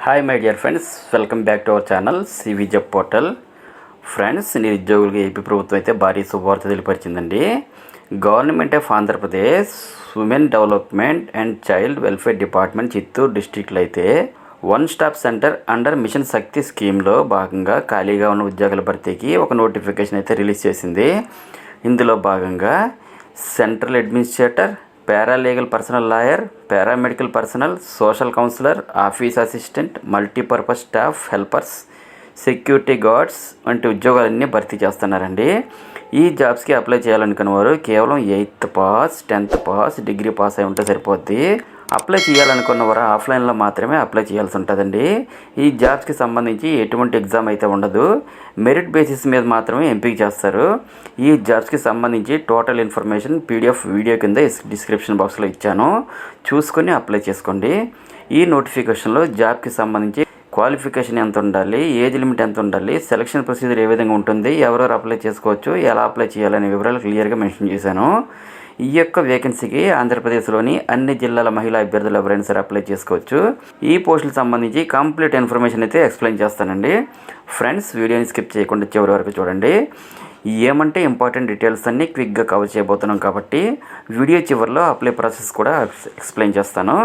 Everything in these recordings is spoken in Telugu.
Hi my dear friends, welcome back to our channel CV job portal. Friends, నిరుద్యోగులకు ఏపీ ప్రభుత్వం అయితే భారీ శుభవార్త తెలియపరిచిందండి. Government of Andhra Pradesh women development and child welfare department Chittoor డిస్టిక్లో అయితే one stop centre under mission Shakti స్కీమ్లో భాగంగా ఖాళీగా ఉన్న ఉద్యోగాల భర్తీకి ఒక నోటిఫికేషన్ అయితే రిలీజ్ చేసింది. ఇందులో భాగంగా central administrator, paralegal personnel lawyer, paramedical personnel, social counsellor, office assistant, multipurpose staff helpers, security guards వంటి ఉద్యోగాలన్నీ భర్తీ చేస్తున్నారండి. ఈ జాబ్స్కి అప్లై చేయాలనుకున్న వారు కేవలం 8th pass, 10th pass, degree pass అయి ఉంటే సరిపోద్ది. అప్లై చేయాలనుకున్న వారు ఆఫ్లైన్లో మాత్రమే అప్లై చేయాల్సి ఉంటుందండి. ఈ జాబ్స్కి సంబంధించి ఎటువంటి ఎగ్జామ్ అయితే ఉండదు, మెరిట్ బేసిస్ మీద మాత్రమే ఎంపిక చేస్తారు. ఈ జాబ్స్కి సంబంధించి టోటల్ ఇన్ఫర్మేషన్ పీడిఎఫ్ వీడియో కింద డిస్క్రిప్షన్ బాక్స్లో ఇచ్చాను, చూసుకొని అప్లై చేసుకోండి. ఈ నోటిఫికేషన్లో జాబ్కి సంబంధించి క్వాలిఫికేషన్ ఎంత ఉండాలి, ఏజ్ లిమిట్ ఎంత ఉండాలి, సెలక్షన్ ప్రొసీజర్ ఏ విధంగా ఉంటుంది, ఎవరెవరు అప్లై చేసుకోవచ్చు, ఎలా అప్లై చేయాలనే వివరాలు క్లియర్గా మెన్షన్ చేశాను. ఈ యొక్క వేకెన్సీకి ఆంధ్రప్రదేశ్లోని అన్ని జిల్లాల మహిళా అభ్యర్థులు ఎవరైనా సరే అప్లై చేసుకోవచ్చు. ఈ పోస్టులకు సంబంధించి కంప్లీట్ ఇన్ఫర్మేషన్ అయితే ఎక్స్ప్లెయిన్ చేస్తానండి. ఫ్రెండ్స్, వీడియోని స్కిప్ చేయకుండా చివరి వరకు చూడండి. ఏమంటే ఇంపార్టెంట్ డీటెయిల్స్ అన్నీ క్విక్గా కవర్ చేయబోతున్నాం కాబట్టి వీడియో చివరిలో అప్లై ప్రాసెస్ కూడా ఎక్స్ప్లెయిన్ చేస్తాను.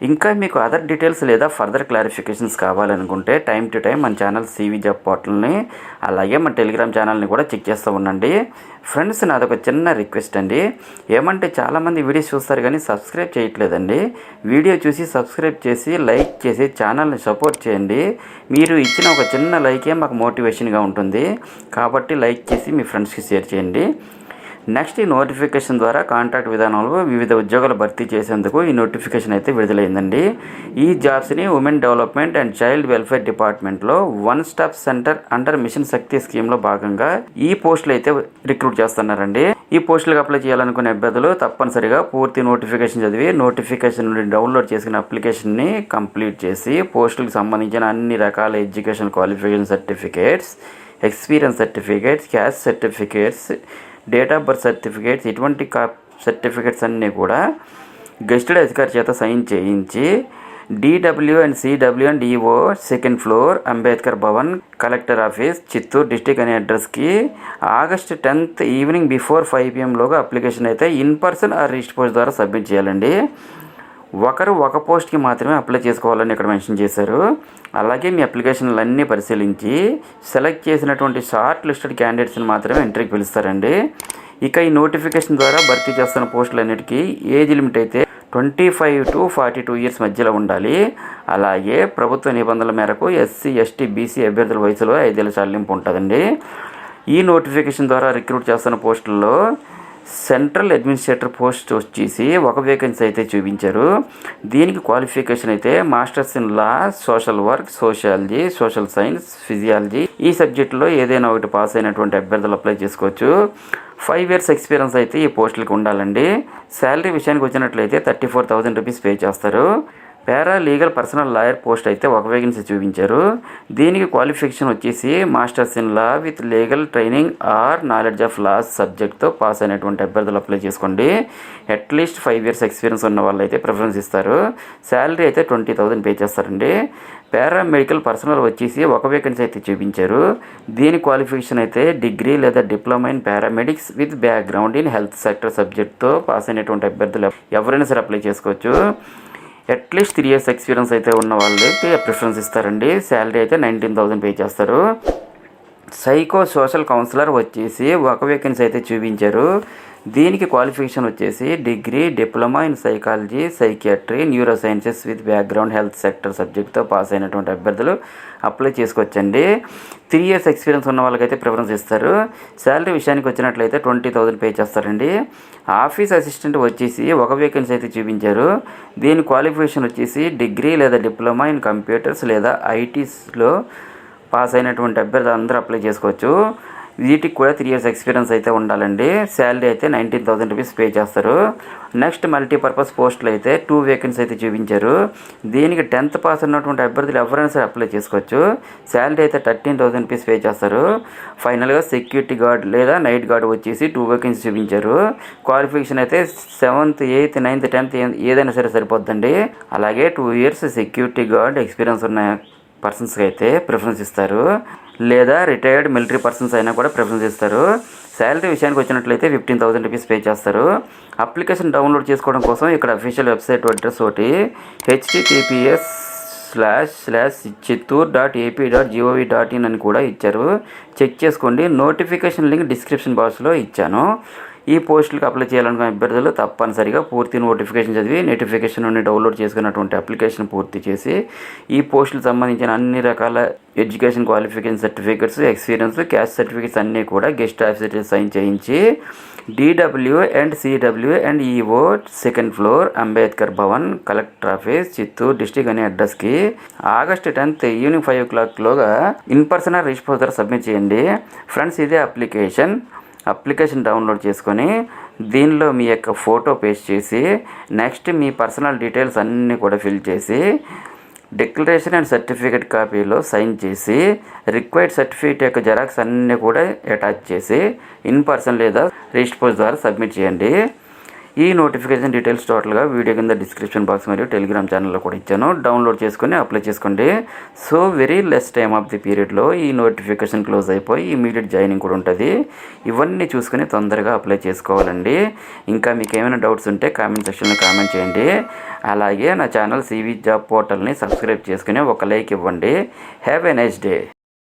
ఇంకా మీకు అదర్ డీటెయిల్స్ లేదా ఫర్దర్ క్లారిఫికేషన్స్ కావాలనుకుంటే టైం టు టైం మన ఛానల్ సివి జాబ్ పోర్టల్ని, అలాగే మన టెలిగ్రామ్ ఛానల్ని కూడా చెక్ చేస్తూ ఉండండి. ఫ్రెండ్స్, నాదొక చిన్న రిక్వెస్ట్ అండి. ఏమంటే చాలామంది వీడియోస్ చూస్తారు కానీ సబ్స్క్రైబ్ చేయట్లేదండి. వీడియో చూసి సబ్స్క్రైబ్ చేసి లైక్ చేసి ఛానల్ని సపోర్ట్ చేయండి. మీరు ఇచ్చిన ఒక చిన్న లైకే మాకు మోటివేషన్గా ఉంటుంది కాబట్టి లైక్ చేసి మీ ఫ్రెండ్స్కి షేర్ చేయండి. నెక్స్ట్, ఈ నోటిఫికేషన్ ద్వారా కాంట్రాక్ట్ విధానంలో వివిధ ఉద్యోగాలు భర్తీ చేసేందుకు ఈ నోటిఫికేషన్ అయితే విడుదలైందండి. ఈ జాబ్స్ని women development and child welfare డిపార్ట్మెంట్లో one stop centre under mission Shakti స్కీమ్లో భాగంగా ఈ పోస్టులు అయితే రిక్రూట్ చేస్తున్నారండి. ఈ పోస్టులకు అప్లై చేయాలనుకునే అభ్యర్థులు తప్పనిసరిగా పూర్తి నోటిఫికేషన్ చదివి నోటిఫికేషన్ నుండి డౌన్లోడ్ చేసిన అప్లికేషన్ని కంప్లీట్ చేసి పోస్టులకు సంబంధించిన అన్ని రకాల education qualification certificates, experience certificates, caste certificates, date of birth certificates, ఇటువంటి సర్టిఫికేట్స్ అన్నీ కూడా గెస్టెడ్ అధికారి చేత సైన్ చేయించి DW and CW and DO 2nd floor Ambedkar Bhavan, collector office, Chittoor district అనే అడ్రస్కి August 10th evening before 5 PM లోగా అప్లికేషన్ అయితే in person are register post ద్వారా సబ్మిట్ చేయాలండి. ఒకరు ఒక పోస్ట్కి మాత్రమే అప్లై చేసుకోవాలని ఇక్కడ మెన్షన్ చేశారు. అలాగే మీ అప్లికేషన్లన్నీ పరిశీలించి సెలెక్ట్ చేసినటువంటి షార్ట్ లిస్టెడ్ క్యాండిడేట్స్ని మాత్రమే ఎంట్రీకి పిలుస్తారండి. ఇక ఈ నోటిఫికేషన్ ద్వారా భర్తీ చేస్తున్న పోస్టులన్నిటికీ ఏజ్ లిమిట్ అయితే 25 to 42 ఇయర్స్ మధ్యలో ఉండాలి. అలాగే ప్రభుత్వ నిబంధనల మేరకు SC, ST, BC అభ్యర్థుల వయసులో 5 ఏళ్ల సడలింపు ఉంటుందండి. ఈ నోటిఫికేషన్ ద్వారా రిక్రూట్ చేస్తున్న పోస్టుల్లో సెంట్రల్ అడ్మినిస్ట్రేటర్ పోస్ట్ వచ్చేసి ఒక వేకెన్సీ అయితే చూపించారు. దీనికి క్వాలిఫికేషన్ అయితే masters in law, social work, sociology, social science, physiology ఈ సబ్జెక్టులో ఏదైనా ఒకటి పాస్ అయినటువంటి అభ్యర్థులు అప్లై చేసుకోవచ్చు. 5 years ఎక్స్పీరియన్స్ అయితే ఈ పోస్టులకు ఉండాలండి. శాలరీ విషయానికి వచ్చినట్లయితే 34,000 రూపీస్ పే చేస్తారు. Paralegal personal lawyer post అయితే ఒక వేకెన్సీ చూపించారు. దీనికి క్వాలిఫికేషన్ వచ్చేసి masters in law with legal training or knowledge of laws సబ్జెక్ట్తో పాస్ అయినటువంటి అభ్యర్థులు అప్లై చేసుకోండి. అట్లీస్ట్ 5 years ఎక్స్పీరియన్స్ ఉన్న వాళ్ళు అయితే ప్రిఫరెన్స్ ఇస్తారు. శాలరీ అయితే 20,000 పే చేస్తారండి. పారామెడికల్ పర్సనల్ వచ్చేసి ఒక వేకెన్సీ అయితే చూపించారు. దీని క్వాలిఫికేషన్ అయితే డిగ్రీ లేదా diploma in paramedics with background in health sector సబ్జెక్ట్తో పాస్ అయినటువంటి అభ్యర్థులు ఎవరైనా సరే అప్లై చేసుకోవచ్చు. అట్లీస్ట్ 3 years ఎక్స్పీరియన్స్ అయితే ఉన్న వాళ్ళకి ప్రిఫరెన్స్ ఇస్తారండి. శాలరీ అయితే 19,000 పే చేస్తారు. సైకో సోషల్ కౌన్సిలర్ వచ్చేసి ఒక వేకెన్సీ అయితే చూపించారు. దీనికి క్వాలిఫికేషన్ వచ్చేసి degree, diploma in psychology, psychiatry, neuro sciences with background health sector సబ్జెక్ట్తో పాస్ అయినటువంటి అభ్యర్థులు అప్లై చేసుకోవచ్చండి. 3 years ఎక్స్పీరియన్స్ ఉన్న వాళ్ళకైతే ప్రిఫరెన్స్ ఇస్తారు. శాలరీ విషయానికి వచ్చినట్లయితే 20,000 పే చేస్తారండి. ఆఫీస్ అసిస్టెంట్ వచ్చేసి ఒక వేకెన్సీ అయితే చూపించారు. దీని క్వాలిఫికేషన్ వచ్చేసి డిగ్రీ లేదా డిప్లొమా ఇన్ కంప్యూటర్స్ లేదా ITస్లో పాస్ అయినటువంటి అభ్యర్థులు అందరూ అప్లై చేసుకోవచ్చు. వీటికి కూడా 3 years ఎక్స్పీరియన్స్ అయితే ఉండాలండి. శాలరీ అయితే 19,000 రూపీస్ పే చేస్తారు. నెక్స్ట్ మల్టీపర్పస్ పోస్టులు అయితే 2 వేకెన్సీ అయితే చూపించారు. దీనికి 10th పాస్ ఉన్నటువంటి అభ్యర్థులు ఎవరైనా సరే అప్లై చేసుకోవచ్చు. శాలరీ అయితే 13,000 రూపీస్ పే చేస్తారు. ఫైనల్గా సెక్యూరిటీ గార్డ్ లేదా నైట్ గార్డ్ వచ్చేసి 2 వేకెన్సీ చూపించారు. క్వాలిఫికేషన్ అయితే 7th, 8th, 9th, 10th ఏదైనా సరే సరిపోద్దండి. అలాగే 2 years సెక్యూరిటీ గార్డ్ ఎక్స్పీరియన్స్ ఉన్న పర్సన్స్కి అయితే ప్రిఫరెన్స్ ఇస్తారు, లేదా రిటైర్డ్ మిలిటరీ పర్సన్స్ అయినా కూడా ప్రిఫరెన్స్ ఇస్తారు. శాలరీ విషయానికి వచ్చినట్లయితే 15,000 రూపీస్ పే చేస్తారు. అప్లికేషన్ డౌన్లోడ్ చేసుకోవడం కోసం ఇక్కడ అఫీషియల్ వెబ్సైట్ అడ్రస్ ఒకటి https://chittoor.ap.gov.in అని కూడా ఇచ్చారు. చెక్ చేసుకోండి. నోటిఫికేషన్ లింక్ డిస్క్రిప్షన్ బాక్స్లో ఇచ్చాను. ఈ పోస్టులకు అప్లై చేయాలనుకున్న అభ్యర్థులు తప్పనిసరిగా పూర్తి నోటిఫికేషన్ చదివి నోటిఫికేషన్ నుండి డౌన్లోడ్ చేసుకున్నటువంటి అప్లికేషన్ పూర్తి చేసి ఈ పోస్టులకు సంబంధించిన అన్ని రకాల education qualification certificates, experience, caste certificates అన్నీ కూడా గెస్ట్ ఆఫీసర్ సైన్ చేయించి DW and CW and EO 2nd floor Ambedkar Bhavan, collector office, Chittoor district అనే అడ్రస్కి August 10th evening 5 o'clock in person register submit చేయండి. ఫ్రెండ్స్, ఇదే అప్లికేషన్ డౌన్లోడ్ చేసుకొని దీనిలో మీ యొక్క ఫోటో పేస్ట్ చేసి నెక్స్ట్ మీ పర్సనల్ డీటెయిల్స్ అన్నీ కూడా ఫిల్ చేసి డిక్లరేషన్ అండ్ సర్టిఫికేట్ కాపీలో సైన్ చేసి రిక్వైర్డ్ సర్టిఫికేట్ యొక్క జెరాక్స్ అన్నీ కూడా అటాచ్ చేసి ఇన్ పర్సన్ లేదా రిజిస్టర్ పోస్ట్ ద్వారా సబ్మిట్ చేయండి. ఈ నోటిఫికేషన్ డీటెయిల్స్ టోటల్గా వీడియో కింద డిస్క్రిప్షన్ బాక్స్ మరియు టెలిగ్రామ్ ఛానల్లో కూడా ఇచ్చాను. డౌన్లోడ్ చేసుకొని అప్లై చేసుకోండి. So very less time of the పీరియడ్లో ఈ నోటిఫికేషన్ క్లోజ్ అయిపోయి ఇమీడియట్ జాయినింగ్ కూడా ఉంటుంది. ఇవన్నీ చూసుకుని తొందరగా అప్లై చేసుకోవాలండి. ఇంకా మీకు ఏమైనా డౌట్స్ ఉంటే కామెంట్ సెక్షన్లో కామెంట్ చేయండి. అలాగే నా ఛానల్ CV జాబ్ పోర్టల్ని సబ్స్క్రైబ్ చేసుకుని ఒక లైక్ ఇవ్వండి. Have a nice day.